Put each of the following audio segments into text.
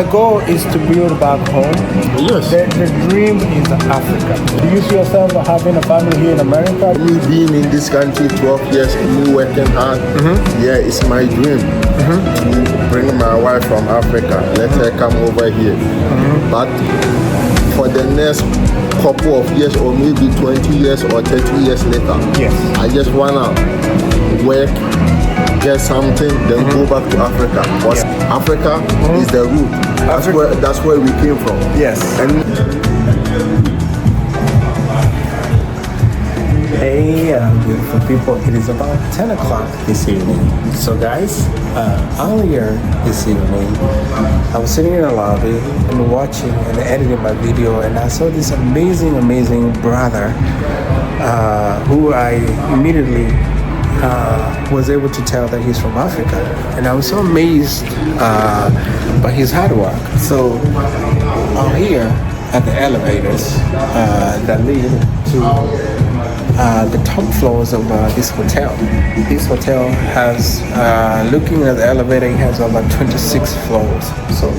The goal is to build back home. Yes. The dream is Africa. Do you see yourself having a family here in America? Me being in this country 12 years, me working hard, yeah, it's my dream to bring my wife from Africa. Let her come over here. But for the next couple of years, or maybe 20 years or 30 years later, yes, I just wanna work, get something, then go back to Africa. Because Africa is the root. That's where we came from. Yes. And hey, beautiful people. It is about 10 o'clock this evening. So guys, earlier this evening, I was sitting in the lobby and watching and editing my video, and I saw this amazing brother who I immediately was able to tell that he's from Africa, and I was so amazed by his hard work. So I'm here at the elevators that lead to the top floors of this hotel. This hotel has, looking at the elevator, it has about 26 floors. So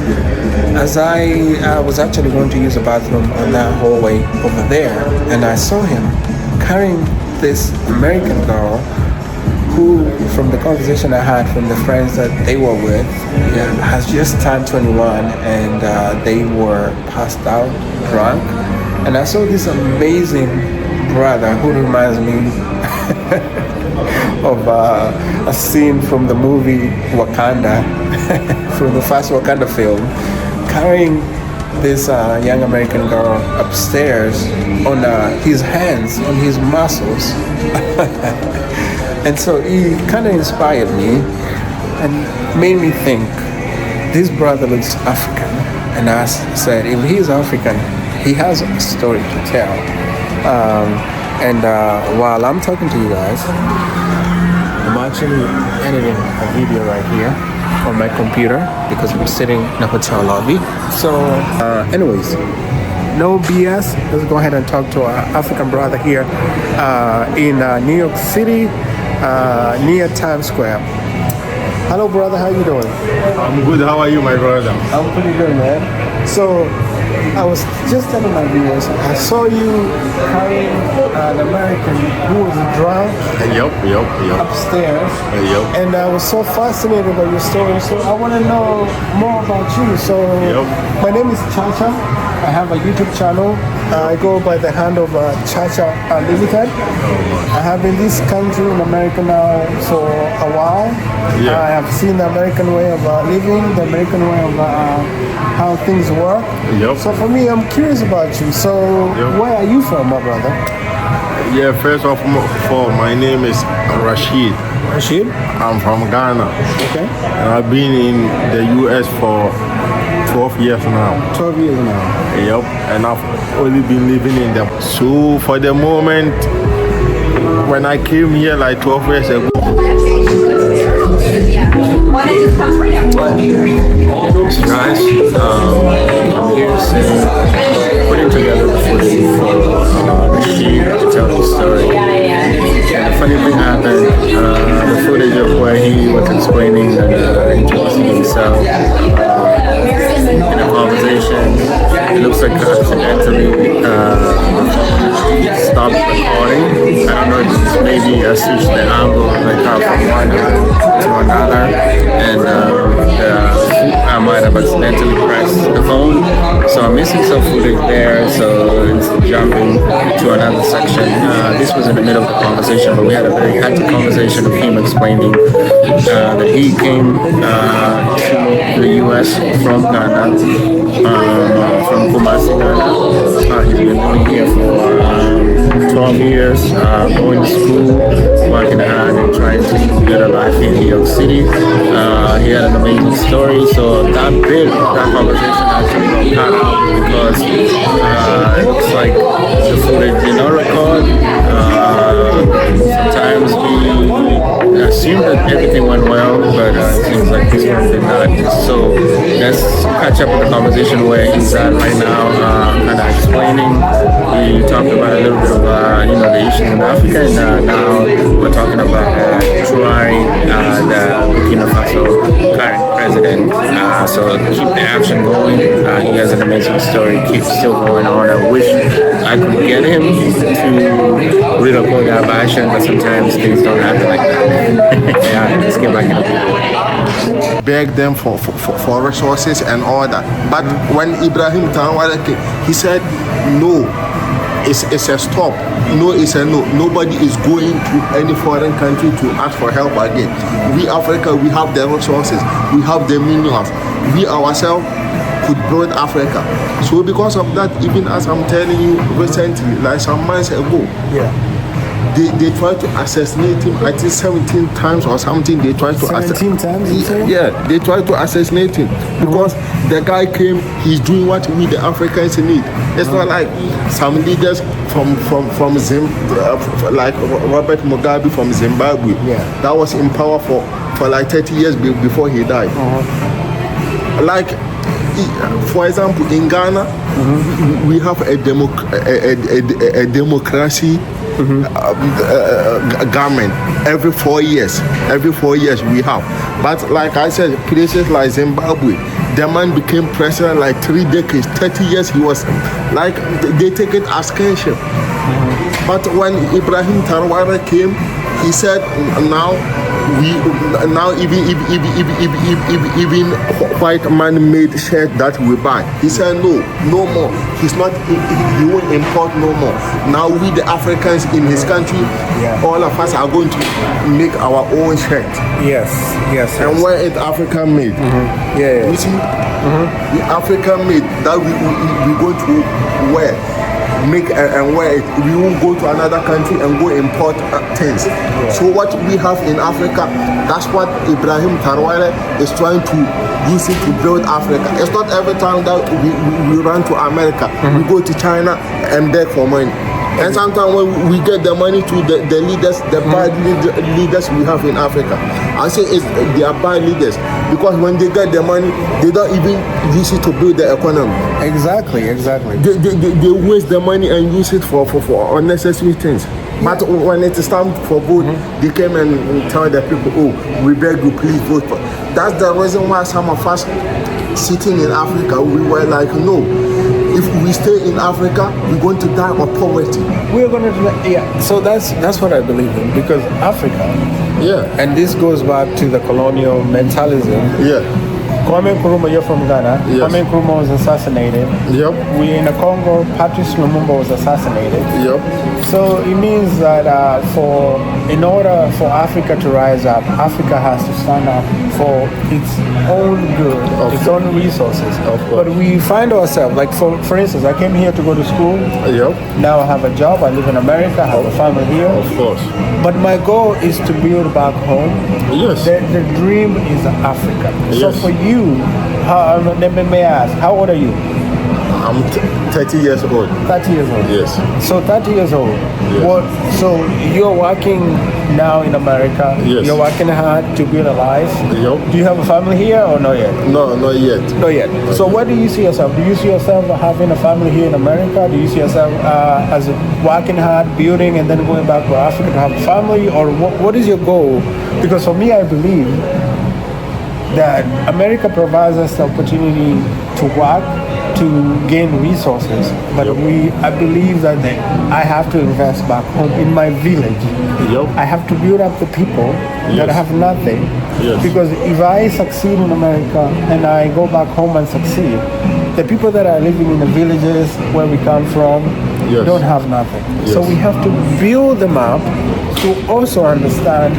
as I was actually going to use the bathroom on that hallway over there, and I saw him carrying this American girl who, from the conversation I had from the friends that they were with, has just turned 21, and they were passed out drunk. And I saw this amazing brother who reminds me of a scene from the movie Wakanda, from the first Wakanda film, carrying this young American girl upstairs on his hands, on his muscles. And so he kind of inspired me and made me think, this brother looks African. And I said, if he's African, he has a story to tell. While I'm talking to you guys, I'm actually editing a video right here on my computer because I'm sitting in a hotel lobby. So anyways, no BS. Let's go ahead and talk to our African brother here in New York City, near Times Square. Hello, brother. How you doing? I'm good. How are you, my brother? I'm pretty good, man. So I was just telling my viewers, I saw you carrying an American who was drunk upstairs. And I was so fascinated by your story. So I want to know more about you. So my name is Chacha. I have a YouTube channel. I go by the hand of Chacha Unlmtd. I have been in this country in America now for a while. I have seen the American way of living, the American way of how things work. So for me, I'm curious about you. So where are you from, my brother? Yeah, first of all, my name is Rasheed. Rasheed? I'm from Ghana. Okay. And I've been in the US for 12 years now. 12 years now. Yep. And I've only been living in them. So for the moment, when I came here like 12 years ago, guys, I'm here putting together the footage for Rasheed to tell the story. And the funny thing happened, the footage of where he was explaining and introducing himself in a conversation, it looks like accidentally stopped recording. I don't know if it's maybe I switched the angle like from one to another, and I might have accidentally pressed the phone, so I'm missing some footage there, so it's jumping to another section. This was in the middle of the conversation, but we had a very hectic conversation of him explaining that he came to the US from Ghana, from Kumasi, Ghana. He's been living here for 12 years, going to school, working hard and trying to get a life in New York City. He had an amazing story, so that conversation actually got cut out because it looks like the footage did not record. Sometimes we assume that everything went well, but it seems like this one did not. So let's catch up with the conversation where he's at right now, kind of explaining. We talked about a little bit of the issues in Africa, and now we're talking about trying the Burkina Faso current president. So keep the action going. He has an amazing story. Keeps still going on. I wish I could get him to reload that action, but sometimes things don't happen like that. Yeah, let's get back into it. Beg them for resources and all that. But when Ibrahim Traoré came, he said, no, it's a stop. No, it's a no. Nobody is going to any foreign country to ask for help again. We Africa, we have the resources, we have the minerals. We ourselves could build Africa. So because of that, even as I'm telling you recently, like some months ago, they tried to assassinate him, I think 17 times or something. They tried to 17 times, you say? Yeah, they tried to assassinate him because the guy came, he's doing what we the Africans need. It's not like some leaders from like Robert Mugabe from Zimbabwe, that was in power for like 30 years before he died. Like, for example, in Ghana, we have a democracy government every 4 years. Every 4 years we have. But like I said, places like Zimbabwe, the man became president like 3 decades, 30 years he was like, they take it as kinship. But when Ibrahim Traoré came, he said now even white man made shirt that we buy. He said no more. He won't import no more. Now we the Africans in his country, all of us are going to make our own shirt. Yes. And wear it African made. You see, the African made that we going to wear. Make and wear it. We won't go to another country and go import things. So what we have in Africa, that's what Ibrahim Traoré is trying to use it to build Africa. It's not every time that we run to America, we go to China and beg for money. And sometimes when we get the money to the leaders, the bad leaders we have in Africa, I say they are bad leaders because when they get the money, they don't even use it to build the economy. Exactly. They waste the money and use it for unnecessary things. But when it is time for vote, they came and tell the people, oh, we beg you, please vote for. That's the reason why some of us sitting in Africa, we were like, no. If we stay in Africa, we're going to die of poverty. We're going to, So that's what I believe in, because Africa, and this goes back to the colonial mentalism. Kwame Nkrumah, you're from Ghana. Yes. Kwame Nkrumah was assassinated. We in the Congo, Patrice Lumumba was assassinated. So it means that in order for Africa to rise up, Africa has to stand up for its own good, its own resources. But we find ourselves, like for instance, I came here to go to school. Now I have a job, I live in America, I have a family here. Of course. But my goal is to build back home. The dream is Africa. So for you, may I ask, how old are you? I'm 30 years old. 30 years old? Yes. So 30 years old. So you're working now in America. You're working hard to build a life. Do you have a family here or not yet? No, not yet. Not yet. So where do you see yourself? Do you see yourself having a family here in America? Do you see yourself as working hard, building, and then going back to Africa to have a family? Or what is your goal? Because for me, I believe that America provides us the opportunity to work, to gain resources, but I believe that I have to invest back home in my village. I have to build up the people that have nothing, because if I succeed in America and I go back home and succeed, the people that are living in the villages where we come from don't have nothing. So we have to build them up to also understand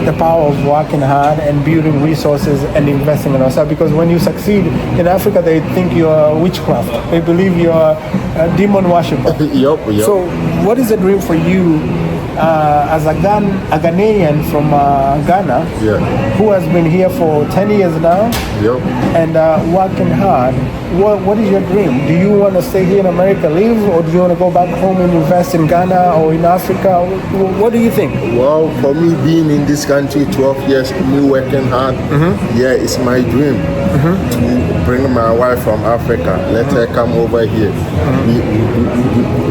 the power of working hard and building resources and investing in ourselves. Because when you succeed in Africa, they think you're witchcraft. They believe you're a demon worshiper. So what is the dream for you as a Ghanaian from Ghana, who has been here for 10 years now, and working hard. What is your dream? Do you want to stay here in America, live, or do you want to go back home and invest in Ghana or in Africa? What do you think? Well, for me, being in this country 12 years, me working hard, it's my dream to bring my wife from Africa. Let her come over here.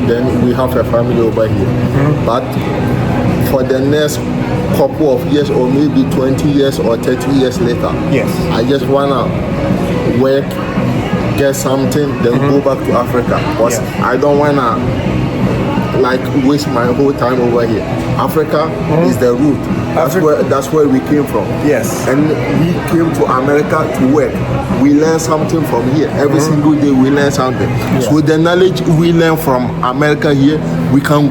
Then we have a family over here. But for the next couple of years, or maybe 20 years or 30 years later, I just wanna work, get something, then go back to Africa. Because I don't wanna like waste my whole time over here. Africa is the root. That's where we came from. And we came to America to work. We learn something from here. Every single day we learn something. So the knowledge we learn from America here, we can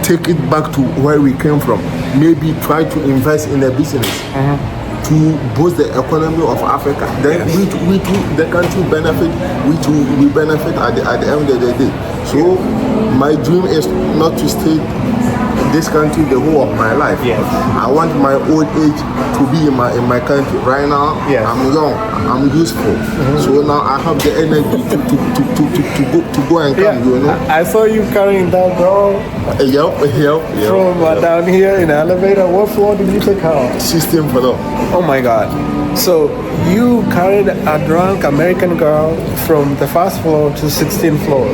take it back to where we came from. Maybe try to invest in a business to boost the economy of Africa. Then we too, the country benefit, we benefit at the end of the day. So my dream is not to stay in this country the whole of my life. I want my old age to be in my country. Right now, I'm young, I'm useful. So now I have the energy to go and come, you know. I saw you carrying that girl from down here in the elevator. What floor did you take her on? 16th floor. Oh my God. So you carried a drunk American girl from the first floor to 16th floor.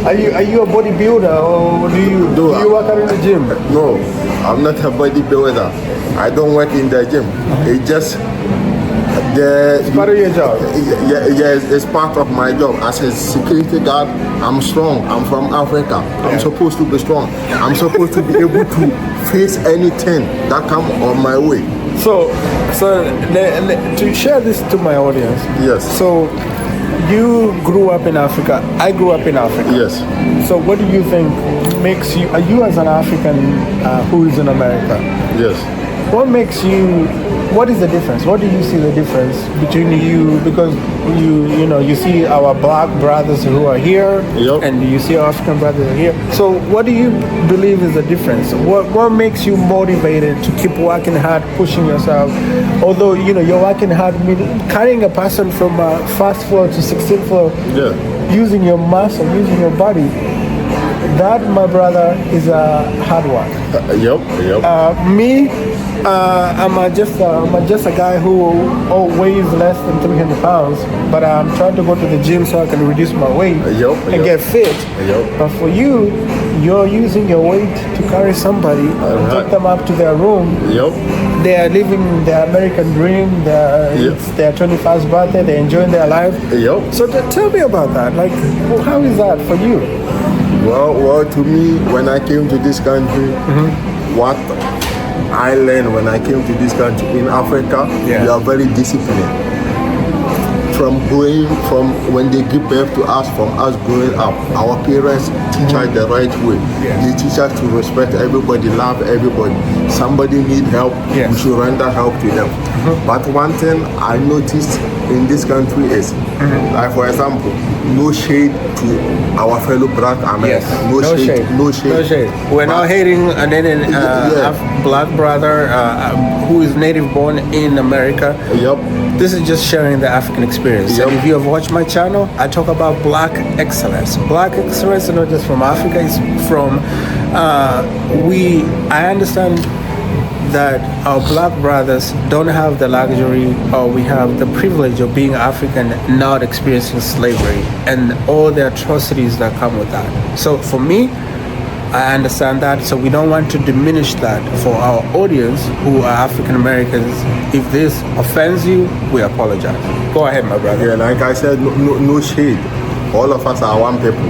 Are you a bodybuilder, or do you work out in the gym? No, I'm not a bodybuilder. I don't work in the gym. It's just it's part of your job. It's part of my job. As a security guard, I'm strong. I'm from Africa. I'm supposed to be strong. I'm supposed to be able to face anything that comes on my way. So to share this to my audience. So you grew up in Africa. I grew up in Africa. So what do you think makes you as an African who is in America? What makes you? What is the difference? What do you see the difference between you? Because you see our black brothers who are here, and you see our African brothers are here. So what do you believe is the difference? What makes you motivated to keep working hard, pushing yourself? Although you're working hard, carrying a person from first floor to 16th floor, using your muscle, using your body. That, my brother, is a hard work. Me, I'm just a guy who weighs less than 300 pounds, but I'm trying to go to the gym so I can reduce my weight and get fit. But for you, you're using your weight to carry somebody, take them up to their room. They are living their American dream. It's their 21st birthday. They're enjoying their life. So tell me about that. Like, how is that for you? Well, to me, when I came to this country, what I learned when I came to this country in Africa, we are very disciplined. From when they give birth to us, from us growing up, our parents teach us the right way. They teach us to respect everybody, love everybody. Somebody need help, we should render help to them. But one thing I noticed in this country is, like for example, no shade to our fellow black Americans. No shade. We're not hating any black brother who is native born in America. This is just sharing the African experience. And if you have watched my channel, I talk about black excellence. Black excellence is not just from Africa, it's from I understand that our black brothers don't have the luxury, or we have the privilege of being African, not experiencing slavery and all the atrocities that come with that. So for me, I understand that, so we don't want to diminish that for our audience who are African Americans. If this offends you, we apologize. Go ahead, my brother. Yeah, like I said, no shade. All of us are one people.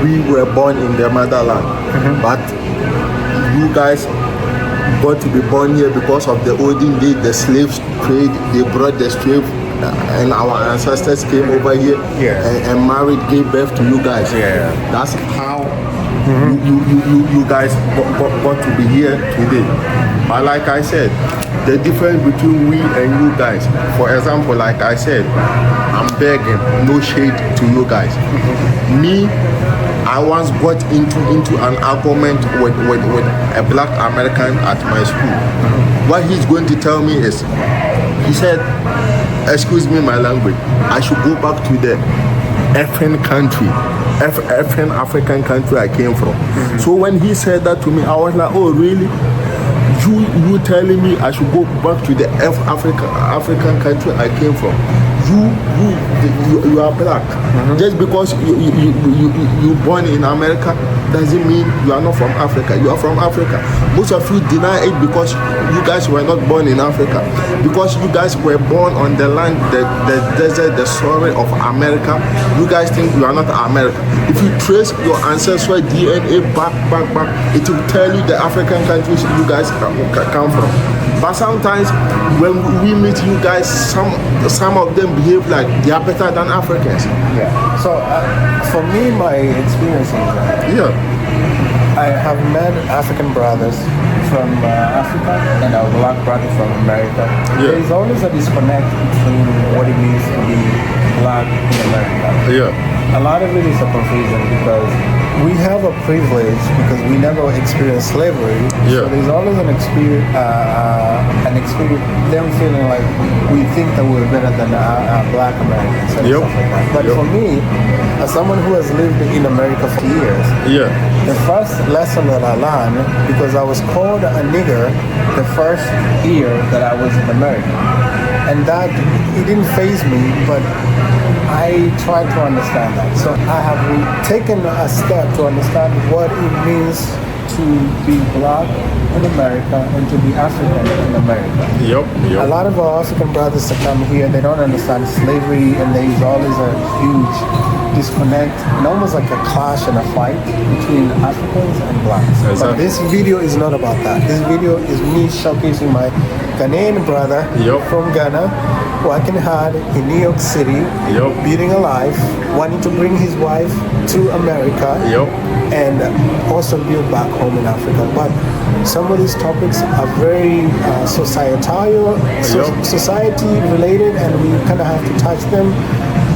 We were born in the motherland, but you guys got to be born here because of the olden days, the slave trade. They brought the slave, and our ancestors came over here and married, gave birth to you guys. That's how you guys got to be here today. But like I said, the difference between we and you guys, for example, like I said, I'm begging, no shade to you guys. Me, I once got into an argument with a black American at my school. What he's going to tell me is, he said, excuse me my language, I should go back to the effing country, effing African country I came from. So when he said that to me, I was like, oh really? You telling me I should go back to the African country I came from? You are black. Just because you born in America doesn't mean you are not from Africa. You are from Africa. Most of you deny it because you guys were not born in Africa. Because you guys were born on the land, the desert, the soil of America. You guys think you are not American. If you trace your ancestral DNA back, it will tell you the African countries you guys come from. But sometimes when we meet you guys, some of them behave like they are better than Africans. Yeah. So for me, my experience is that I have met African brothers from Africa and our black brothers from America. Yeah. There is always a disconnect between what it means to be black in America. Yeah. A lot of it is a confusion because we have a privilege because we never experienced slavery. Yeah. So there's always an experience, them feeling like we think that we're better than black Americans and stuff like that. But for me, as someone who has lived in America for years, the first lesson that I learned, because I was called a nigger the first year that I was in America, and that it didn't faze me, but I tried to understand that. So I have taken a step to understand what it means to be black in America and to be African in America. A lot of our African brothers that come here, they don't understand slavery, and there is always a huge disconnect and almost like a clash and a fight between Africans and blacks. Exactly. But this video is not about that. This video is me showcasing my Ghanaian brother from Ghana, working hard in New York City, beating a life, wanting to bring his wife to America, and also build back home in Africa. But some of these topics are very societal, society related, and we kind of have to touch them.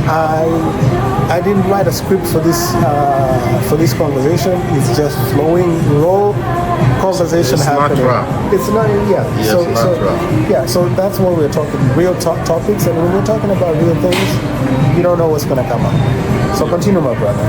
I didn't write a script for this conversation. It's just flowing, raw conversation happening. It's not, so that's what we're talking, real topics, and when we're talking about real things, you don't know what's gonna come up. So continue, my brother.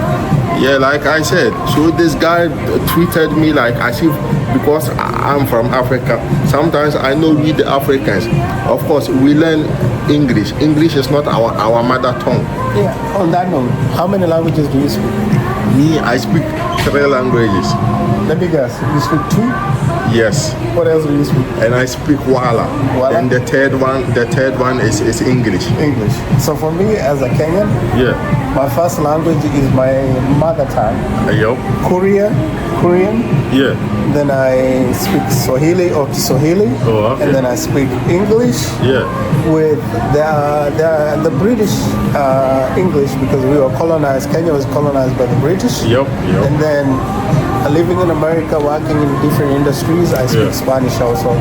Yeah, like I said, so this guy tweeted me like as if because I'm from Africa, sometimes I know we the Africans, of course, we learn English. English is not our mother tongue. Yeah, on that note, how many languages do you speak? Me, I speak 3 languages. Let me guess, you speak 2? Yes. What else do you speak? And I speak Wala. And the third one is English. English. So for me as a Kenyan, my first language is my mother tongue. Korean. Yeah. Then I speak Swahili or Kiswahili. Oh, okay. And then I speak English. Yeah. With the British English, because we were colonized. Kenya was colonized by the British. And then living in America, working in different industries, I speak Spanish also.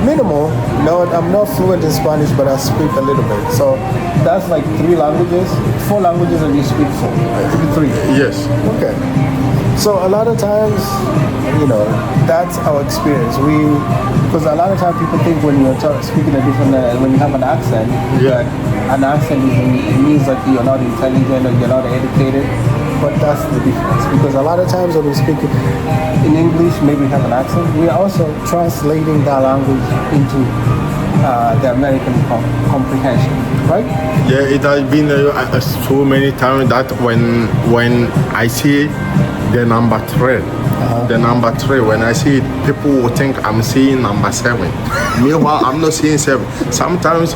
Minimal. No, I'm not fluent in Spanish, but I speak a little bit. So that's like 3 languages, 4 languages, and you speak 4. 3. Yes. Okay. So a lot of times, that's our experience. Because a lot of times people think when you're speaking a different, when you have an accent, that an accent means that you're not intelligent or you're not educated. But that's the difference. Because a lot of times when we speak in English, maybe we have an accent, we are also translating that language into the American comprehension, right? Yeah, it has been so many times that when I see the number 3, when I see it, people will think I'm saying number 7. Meanwhile, I'm not saying 7. Sometimes,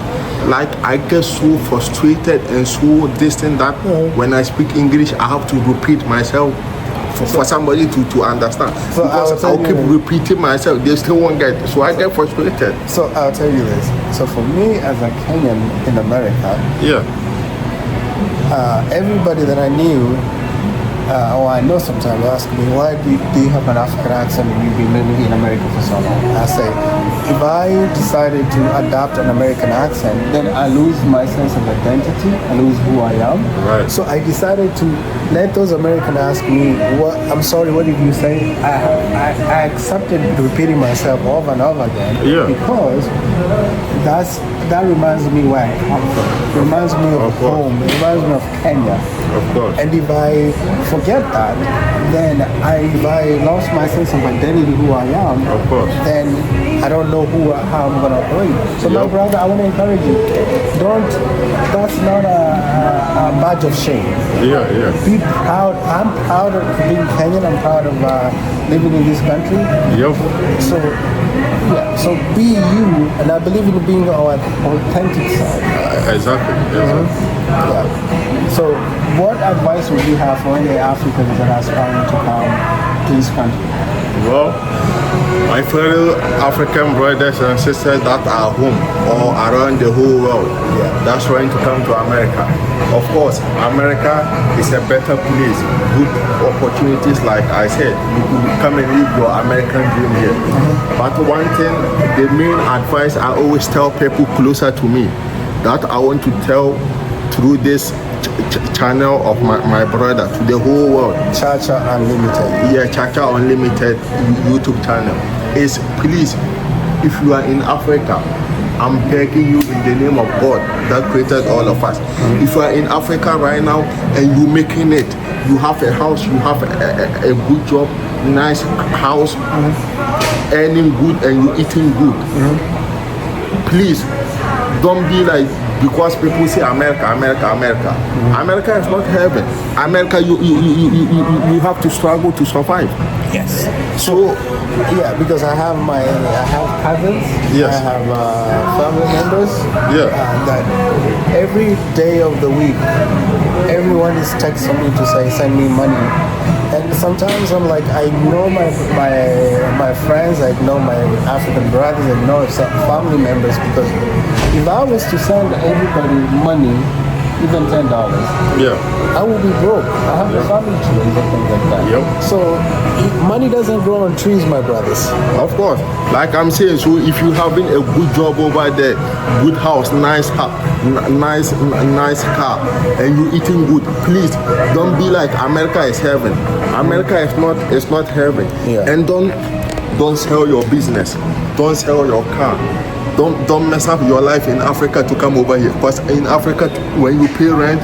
like, I get so frustrated and so distant that when I speak English, I have to repeat myself for somebody to understand. So because I'll keep repeating myself, they still won't get it. So I get frustrated. So I'll tell you this. So for me as a Kenyan in America, everybody that I knew, or I know sometimes ask me, why do you have an African accent and you've been living in America for so long? I say, if I decided to adopt an American accent, then I lose my sense of identity, I lose who I am. Right. So I decided to let those Americans ask me, "What? I'm sorry, what did you say?" I accepted repeating myself over and over again. Yeah. Because that reminds me where I come from. It reminds me of course. home. It reminds me of Kenya. Of course. And if I forget that, then if I lost my sense of identity, who I am, Of course. then I don't know how I'm gonna operate. So my Yep. brother, I want to encourage you. That's not a badge of shame. Yeah, yeah. Be proud. I'm proud of being Kenyan. I'm proud of living in this country. Yep. So, yeah. So be you, and I believe in being our authentic self. Exactly. Yeah. So, what advice would you have for any Africans that are aspiring to come to this country? Well, my fellow African brothers and sisters that are home or around the whole world, that's trying to come to America. Of course, America is a better place. Good opportunities, like I said, you could come and live your American dream here. But one thing, the main advice I always tell people closer to me, that I want to tell through this channel of my brother to the whole world. Chacha Unlmtd. Yeah, Chacha Unlimited YouTube channel. Is please, if you are in Africa, I'm begging you in the name of God that created all of us. If you are in Africa right now and you're making it, you have a house, you have a good job, nice house, earning good and you eating good. Please, don't be like, because people say America. America is not heaven. America, you have to struggle to survive. Yes. So, Yeah, because I have cousins. Yes. I have family members. Yeah. That every day of the week, everyone is texting me to say send me money, and sometimes I'm like, I know my friends, I know my African brothers, I know some family members, because if I was to send everybody money, even $10, yeah. I will be broke. I have a family tree and things like that. Yep. So money doesn't grow on trees, my brothers. Of course, like I'm saying, so if you having a good job over there, good house, nice car, and you eating good, please don't be like America is heaven. America is not heaven. Yeah. And don't sell your business, don't sell your car. Don't mess up your life in Africa to come over here. Because in Africa, when you pay rent,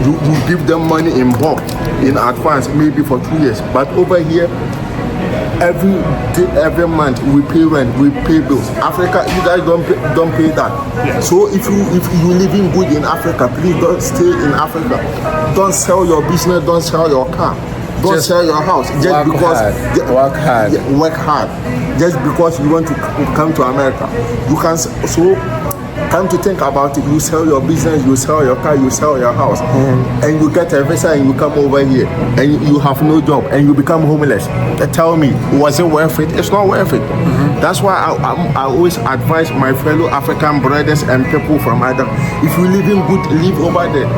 you give them money in bulk, in advance, maybe for 2 years. But over here, every month we pay rent, we pay bills. Africa, you guys don't pay that. So if you living good in Africa, please don't stay in Africa. Don't sell your business, don't sell your car. Don't sell your house just because work hard. Work hard. Just because you want to come to America, you can. So come to think about it, you sell your business, you sell your car, you sell your house, and you get a visa and you come over here and you have no job and you become homeless. Tell me, was it worth it? It's not worth it. That's why I always advise my fellow African brothers and people from other. If you live in good, live over there.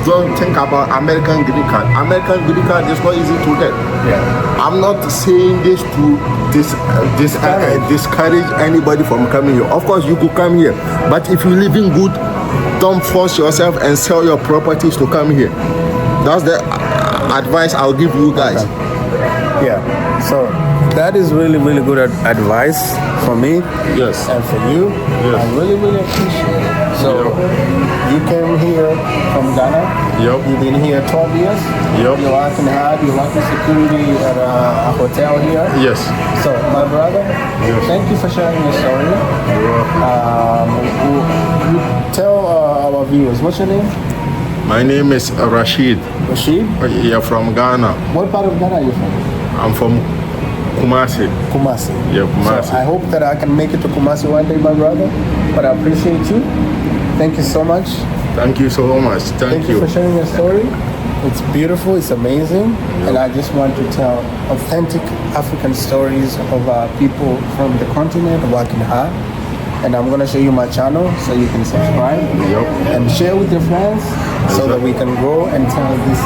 Don't think about American green card. American green card is not easy to get. I'm not saying this to discourage anybody from coming here. Of course, you could come here, but if you live in good, don't force yourself and sell your properties to come here. That's the advice I'll give you guys. Yeah. So that is really, really good advice for me. Yes. And for you. Yes. I really, really appreciate it. So you came here from Ghana. Yep. You've been here 12 years. Yep. You're working hard. You're working security at a hotel here. Yes. So my brother, thank you for sharing your story. You tell our viewers, what's your name? My name is Rasheed. Rasheed? You're from Ghana. What part of Ghana are you from? I'm from Kumasi. Kumasi. Yeah, Kumasi. So I hope that I can make it to Kumasi one day, my brother. But I appreciate you. Thank you so much. Thank you so much. Thank you for sharing your story. It's beautiful. It's amazing. And I just want to tell authentic African stories of people from the continent working hard. And I'm going to show you my channel so you can subscribe and share with your friends. so that we can go and tell this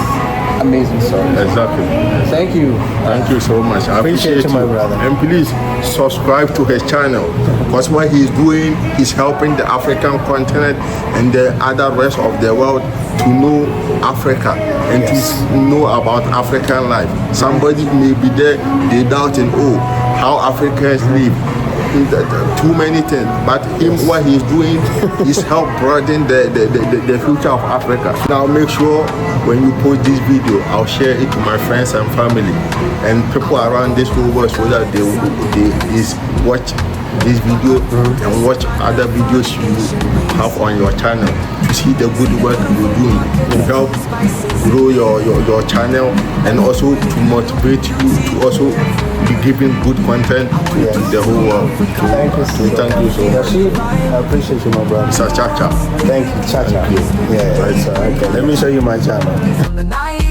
amazing story. Exactly. Thank you. Thank you so much. I Appreciate you, my brother. And please subscribe to his channel, because what he's doing is helping the African continent and the other rest of the world to know Africa and to know about African life. Somebody may be there, they doubting, how Africans live. Too many things, but what he's doing is help broaden the future of Africa. Now make sure when you post this video, I'll share it to my friends and family and people around this whole world, so that they watch this video and watch other videos you have on your channel, to see the good work you're doing, to help grow your channel, and also to motivate you to also be giving good content to the whole world. Thank you so much. Thank you so much. Rasheed, I appreciate you, my brother. It's a Chacha. Thank you, Chacha. Thank you. Yeah, okay. Let me show you my channel.